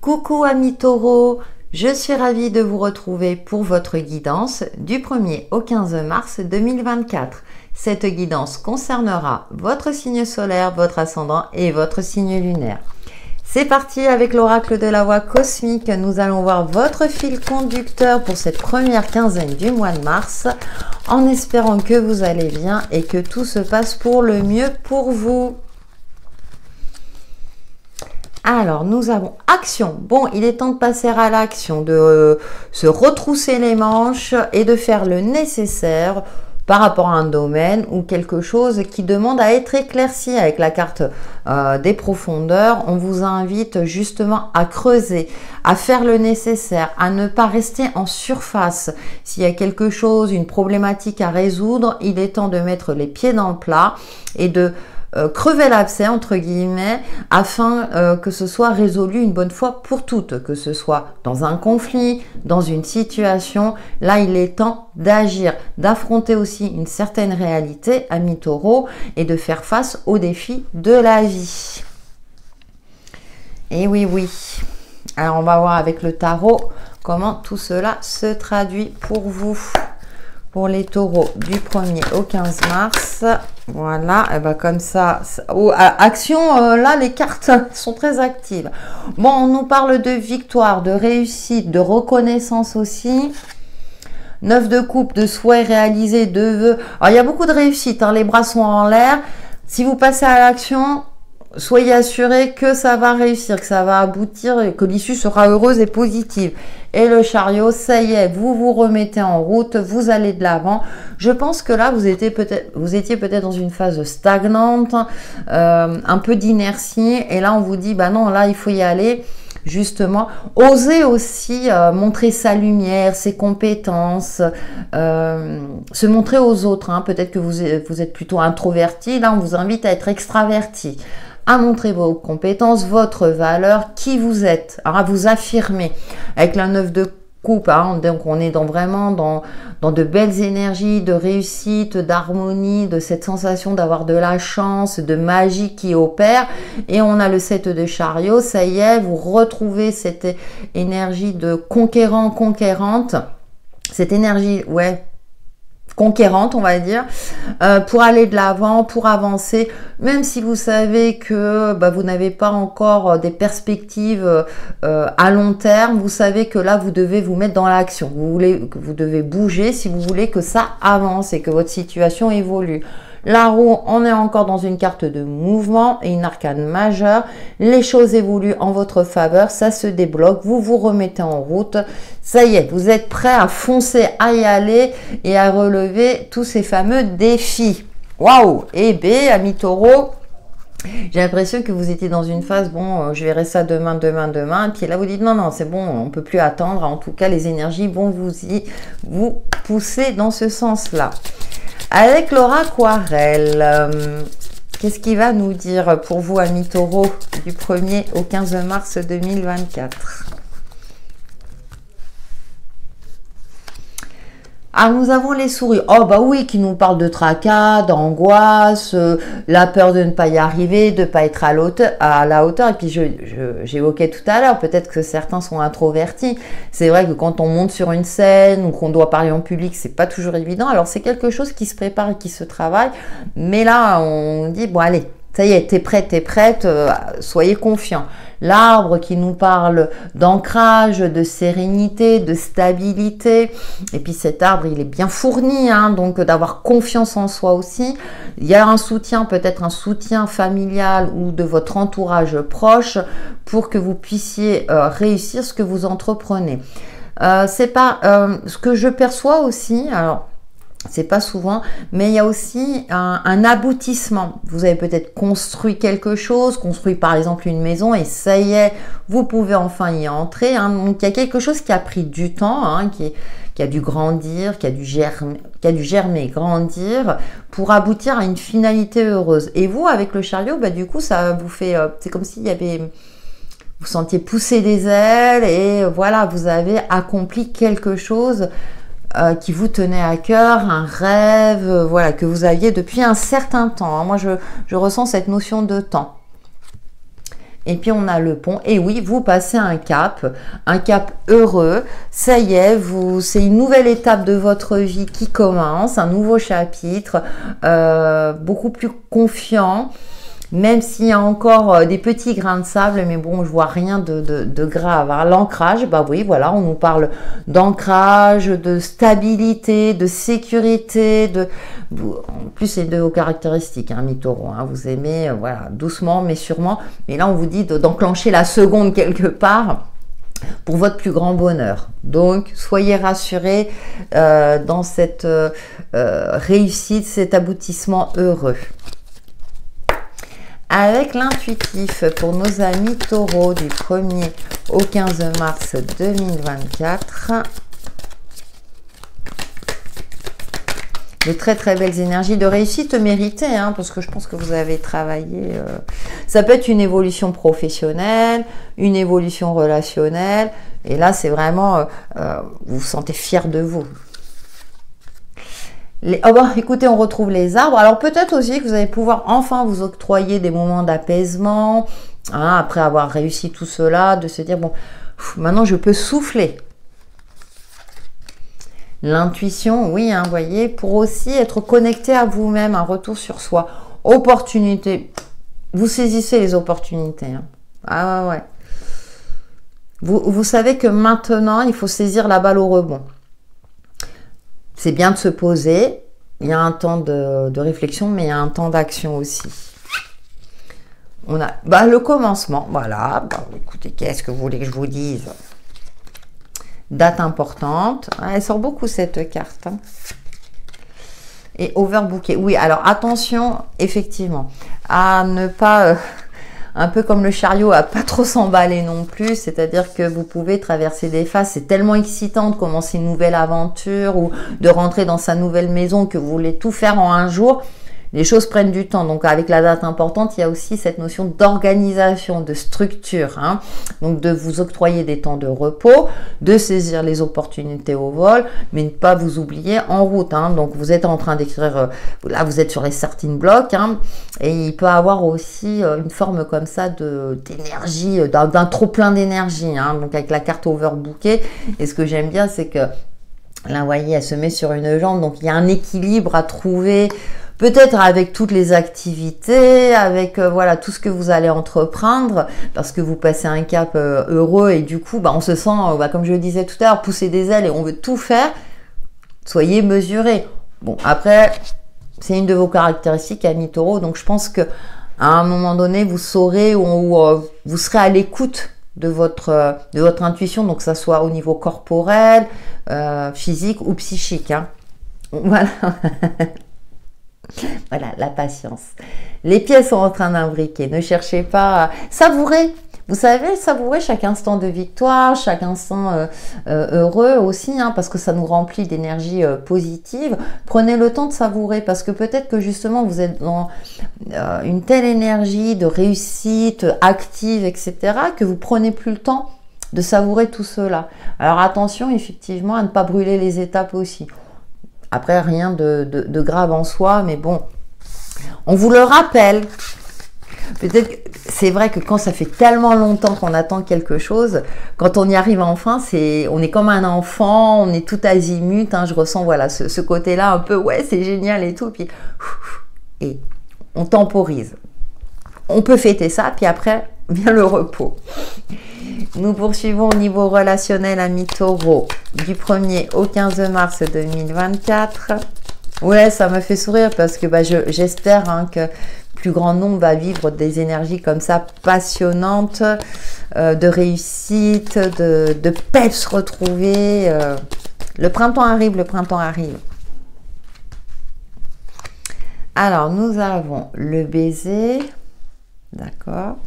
Coucou amis taureaux, je suis ravie de vous retrouver pour votre guidance du 1er au 15 mars 2024. Cette guidance concernera votre signe solaire, votre ascendant et votre signe lunaire. C'est parti avec l'oracle de la voix cosmique. Nous allons voir votre fil conducteur pour cette première quinzaine du mois de mars, en espérant que vous allez bien et que tout se passe pour le mieux pour vous. Alors, nous avons action. Bon, il est temps de passer à l'action, de se retrousser les manches et de faire le nécessaire par rapport à un domaine ou quelque chose qui demande à être éclairci. Avec la carte des profondeurs, on vous invite justement à creuser, à faire le nécessaire, à ne pas rester en surface. S'il y a quelque chose, une problématique à résoudre, il est temps de mettre les pieds dans le plat et de crever l'abcès entre guillemets afin que ce soit résolu une bonne fois pour toutes, que ce soit dans un conflit, dans une situation. Là il est temps d'agir, d'affronter aussi une certaine réalité, amis taureaux, et de faire face aux défis de la vie. Et oui, alors on va voir avec le tarot comment tout cela se traduit pour vous. Pour les taureaux du 1er au 15 mars, voilà, et ben comme ça, action, là les cartes sont très actives. Bon, on nous parle de victoire, de réussite, de reconnaissance aussi. 9 de coupe, de souhaits réalisés, de vœux. Alors il y a beaucoup de réussite, hein, les bras sont en l'air. Si vous passez à l'action, soyez assurés que ça va réussir, que ça va aboutir et que l'issue sera heureuse et positive. Et le chariot, ça y est, vous vous remettez en route, vous allez de l'avant. Je pense que là, vous étiez peut-être dans une phase stagnante, un peu d'inertie. Et là, on vous dit, bah non, là, il faut y aller. Justement, osez aussi montrer sa lumière, ses compétences, se montrer aux autres. Hein. Peut-être que vous êtes plutôt introverti. Là, on vous invite à être extraverti, à montrer vos compétences, votre valeur, qui vous êtes, à vous affirmer. Avec la 9 de coupe, hein, donc on est vraiment dans de belles énergies, de réussite, d'harmonie, de cette sensation d'avoir de la chance, de magie qui opère. Et on a le 7 de chariot, ça y est, vous retrouvez cette énergie de conquérant, conquérante, cette énergie, ouais, conquérante, on va dire, pour aller de l'avant, pour avancer, même si vous savez que vous n'avez pas encore des perspectives à long terme, vous savez que là, vous devez vous mettre dans l'action. Vous devez bouger si vous voulez que ça avance et que votre situation évolue. La roue, on est encore dans une carte de mouvement et une arcane majeure. Les choses évoluent en votre faveur, ça se débloque, vous vous remettez en route. Ça y est, vous êtes prêts à foncer, à y aller et à relever tous ces fameux défis. Waouh! Et B, amis taureaux, j'ai l'impression que vous étiez dans une phase, bon, je verrai ça demain, puis là vous dites non, c'est bon, on peut plus attendre. En tout cas, les énergies vont vous pousser dans ce sens-là. Avec l'oracle Aquarelle, qu'est-ce qu'il va nous dire pour vous, amis taureaux, du 1er au 15 mars 2024? Ah, nous avons les souris. Oh, bah oui, qui nous parlent de tracas, d'angoisse, la peur de ne pas y arriver, de ne pas être à la hauteur. Et puis, j'évoquais tout à l'heure, peut-être que certains sont introvertis. C'est vrai que quand on monte sur une scène ou qu'on doit parler en public, c'est pas toujours évident. Alors, c'est quelque chose qui se prépare et qui se travaille. Mais là, on dit, bon, allez, ça y est, t'es prête, soyez confiants. L'arbre qui nous parle d'ancrage, de sérénité, de stabilité. Et puis cet arbre, il est bien fourni, hein, donc d'avoir confiance en soi aussi. Il y a un soutien, peut-être un soutien familial ou de votre entourage proche pour que vous puissiez réussir ce que vous entreprenez. C'est pas ce que je perçois aussi, alors c'est pas souvent, mais il y a aussi un aboutissement. Vous avez peut-être construit quelque chose, construit par exemple une maison et ça y est, vous pouvez enfin y entrer. Hein. Donc il y a quelque chose qui a pris du temps, hein, qui a dû grandir, qui a dû germer, grandir pour aboutir à une finalité heureuse. Et vous, avec le chariot, du coup, ça vous fait, c'est comme s'il y avait, vous sentiez pousser des ailes et voilà, vous avez accompli quelque chose qui vous tenait à cœur, un rêve, voilà, que vous aviez depuis un certain temps. Moi, je ressens cette notion de temps. Et puis on a le pont. Et oui, vous passez un cap heureux. Ça y est, c'est une nouvelle étape de votre vie qui commence, un nouveau chapitre, beaucoup plus confiant. Même s'il y a encore des petits grains de sable, mais bon, je vois rien de grave. Hein. L'ancrage, bah oui, voilà, on nous parle d'ancrage, de stabilité, de sécurité, en plus, c'est de vos caractéristiques, hein, mi-taureau. Hein, vous aimez, voilà, doucement, mais sûrement. Mais là, on vous dit d'enclencher la seconde quelque part pour votre plus grand bonheur. Donc, soyez rassurés dans cette réussite, cet aboutissement heureux. Avec l'intuitif pour nos amis taureaux du 1er au 15 mars 2024. De très très belles énergies de réussite méritée, hein, parce que je pense que vous avez travaillé. Ça peut être une évolution professionnelle, une évolution relationnelle. Et là, c'est vraiment, vous vous sentez fier de vous. Oh bah, écoutez, on retrouve les arbres. Alors peut-être aussi que vous allez pouvoir enfin vous octroyer des moments d'apaisement, hein, après avoir réussi tout cela, de se dire, bon, maintenant je peux souffler. L'intuition, oui, hein, vous voyez, pour aussi être connecté à vous-même, un retour sur soi. Opportunité, vous saisissez les opportunités. Hein. Ah ouais. Vous savez que maintenant, il faut saisir la balle au rebond. C'est bien de se poser, il y a un temps de réflexion, mais il y a un temps d'action aussi. On a le commencement, voilà. Écoutez, qu'est-ce que vous voulez que je vous dise? Date importante. Elle sort beaucoup cette carte. Hein. Et overbooké. Oui, alors attention, effectivement, à ne pas... un peu comme le chariot, à pas trop s'emballer non plus, c'est-à-dire que vous pouvez traverser des phases, c'est tellement excitant de commencer une nouvelle aventure ou de rentrer dans sa nouvelle maison que vous voulez tout faire en un jour. Les choses prennent du temps, donc avec la date importante, il y a aussi cette notion d'organisation, de structure, hein. Donc de vous octroyer des temps de repos, de saisir les opportunités au vol, mais ne pas vous oublier en route, hein. Donc vous êtes en train d'écrire, là vous êtes sur les starting blocks, hein, et il peut avoir aussi une forme comme ça d'énergie, d'un trop plein d'énergie, hein, donc avec la carte overbookée. Et ce que j'aime bien, c'est que là, vous voyez, elle se met sur une jambe, donc il y a un équilibre à trouver. Peut-être avec toutes les activités, avec voilà tout ce que vous allez entreprendre, parce que vous passez un cap heureux et du coup, on se sent, comme je le disais tout à l'heure, pousser des ailes et on veut tout faire. Soyez mesurés. Bon, après, c'est une de vos caractéristiques, ami taureau, donc je pense que à un moment donné, vous saurez ou vous serez à l'écoute de votre intuition, donc que ça soit au niveau corporel, physique ou psychique. Hein. Voilà. Voilà, la patience. Les pièces sont en train d'imbriquer. Ne cherchez pas à savourer. Vous savez, savourer chaque instant de victoire, chaque instant heureux aussi, hein, parce que ça nous remplit d'énergie positive. Prenez le temps de savourer, parce que peut-être que justement, vous êtes dans une telle énergie de réussite active, etc., que vous prenez plus le temps de savourer tout cela. Alors attention, effectivement, à ne pas brûler les étapes aussi. Après, rien de grave en soi, mais bon, on vous le rappelle. Peut-être que c'est vrai que quand ça fait tellement longtemps qu'on attend quelque chose, quand on y arrive enfin, on est comme un enfant, on est tout azimut. Hein, je ressens voilà ce côté-là un peu, ouais, c'est génial et tout. Puis, et on temporise. On peut fêter ça, puis après vient le repos. Nous poursuivons au niveau relationnel, ami taureau, du 1er au 15 mars 2024. Ouais, ça me fait sourire parce que j'espère hein, que plus grand nombre va vivre des énergies comme ça passionnantes, de réussite, de peps retrouvés. Le printemps arrive, le printemps arrive. Alors, nous avons le baiser. D'accord.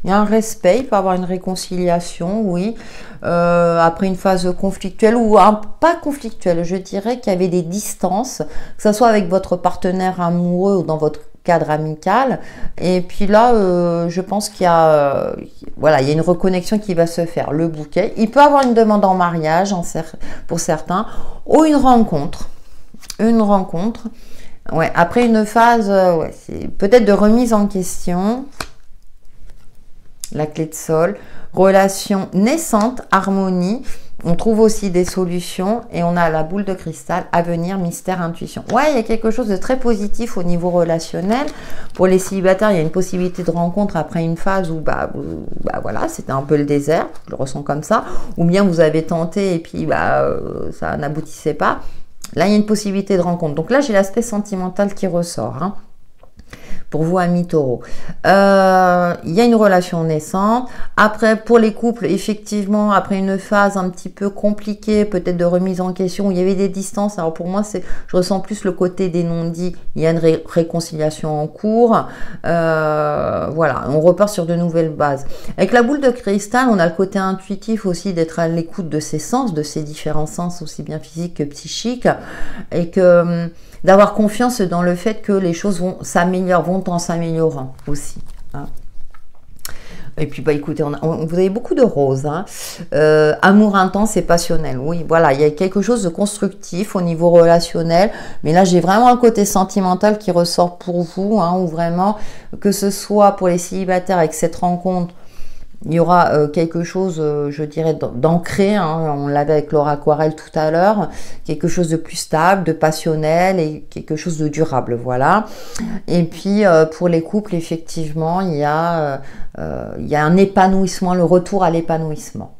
Il y a un respect, il peut y avoir une réconciliation, oui. Après une phase conflictuelle ou pas conflictuelle, je dirais qu'il y avait des distances, que ce soit avec votre partenaire amoureux ou dans votre cadre amical. Et puis là, je pense qu'il y a, voilà, il y a une reconnexion qui va se faire. Le bouquet, il peut y avoir une demande en mariage pour certains ou une rencontre. Une rencontre. Ouais, après une phase, ouais, c'est peut-être de remise en question. la clé de sol, relation naissante, harmonie. On trouve aussi des solutions et on a la boule de cristal, avenir, mystère, intuition. Ouais, il y a quelque chose de très positif au niveau relationnel. Pour les célibataires, il y a une possibilité de rencontre après une phase où, voilà, c'était un peu le désert, je le ressens comme ça. Ou bien vous avez tenté et puis ça n'aboutissait pas. Là, il y a une possibilité de rencontre. Donc là, j'ai l'aspect sentimental qui ressort, hein. Pour vous, amis taureaux. Il y a une relation naissante. Après, pour les couples, effectivement, après une phase un petit peu compliquée, peut-être de remise en question, où il y avait des distances. Alors pour moi, je ressens plus le côté des non-dits. Il y a une réconciliation en cours. Voilà, on repart sur de nouvelles bases. Avec la boule de cristal, on a le côté intuitif aussi d'être à l'écoute de ses sens, de ses différents sens, aussi bien physiques que psychiques. Et que d'avoir confiance dans le fait que les choses vont en s'améliorant aussi, hein. Et puis, écoutez, vous avez beaucoup de roses, hein. Amour intense et passionnel. Oui, voilà, il y a quelque chose de constructif au niveau relationnel. Mais là, j'ai vraiment un côté sentimental qui ressort pour vous, hein, où vraiment, que ce soit pour les célibataires avec cette rencontre, il y aura quelque chose, je dirais, d'ancré, hein, on l'avait avec Laura Aquarelle tout à l'heure, quelque chose de plus stable, de passionnel et quelque chose de durable, voilà. Et puis, pour les couples, effectivement, il y a un épanouissement, le retour à l'épanouissement.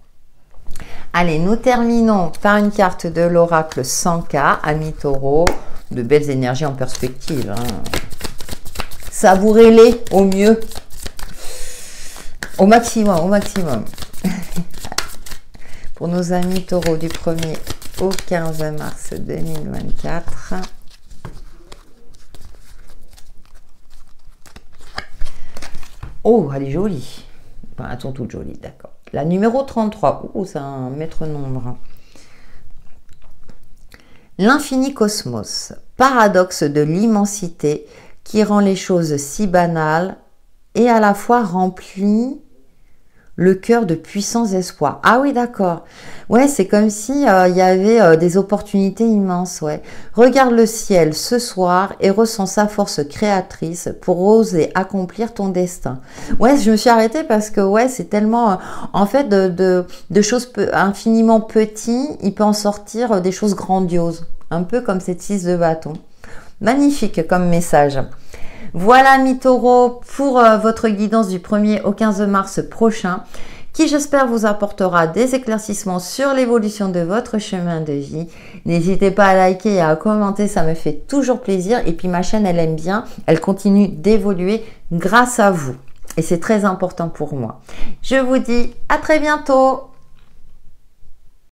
Allez, nous terminons par une carte de l'oracle 100K, amis taureaux, de belles énergies en perspective, hein. Savourez-les au mieux. Au maximum, au maximum. Pour nos amis taureaux du 1er au 15 mars 2024. Oh, elle est jolie. Enfin, elles sont toutes jolies, d'accord. La numéro 33. Oh, c'est un maître nombre. L'infini cosmos. Paradoxe de l'immensité qui rend les choses si banales et à la fois remplit le cœur de puissants espoirs. Ah oui, d'accord. Ouais, c'est comme si il y avait des opportunités immenses, ouais. Regarde le ciel ce soir et ressens sa force créatrice pour oser accomplir ton destin. Ouais, je me suis arrêtée parce que, ouais, c'est tellement... en fait, de choses infiniment petites, il peut en sortir des choses grandioses. Un peu comme cette 6 de bâton. Magnifique comme message. Voilà, mes taureaux, pour votre guidance du 1er au 15 mars prochain, qui j'espère vous apportera des éclaircissements sur l'évolution de votre chemin de vie. N'hésitez pas à liker et à commenter, ça me fait toujours plaisir. Et puis ma chaîne, elle aime bien, elle continue d'évoluer grâce à vous. Et c'est très important pour moi. Je vous dis à très bientôt.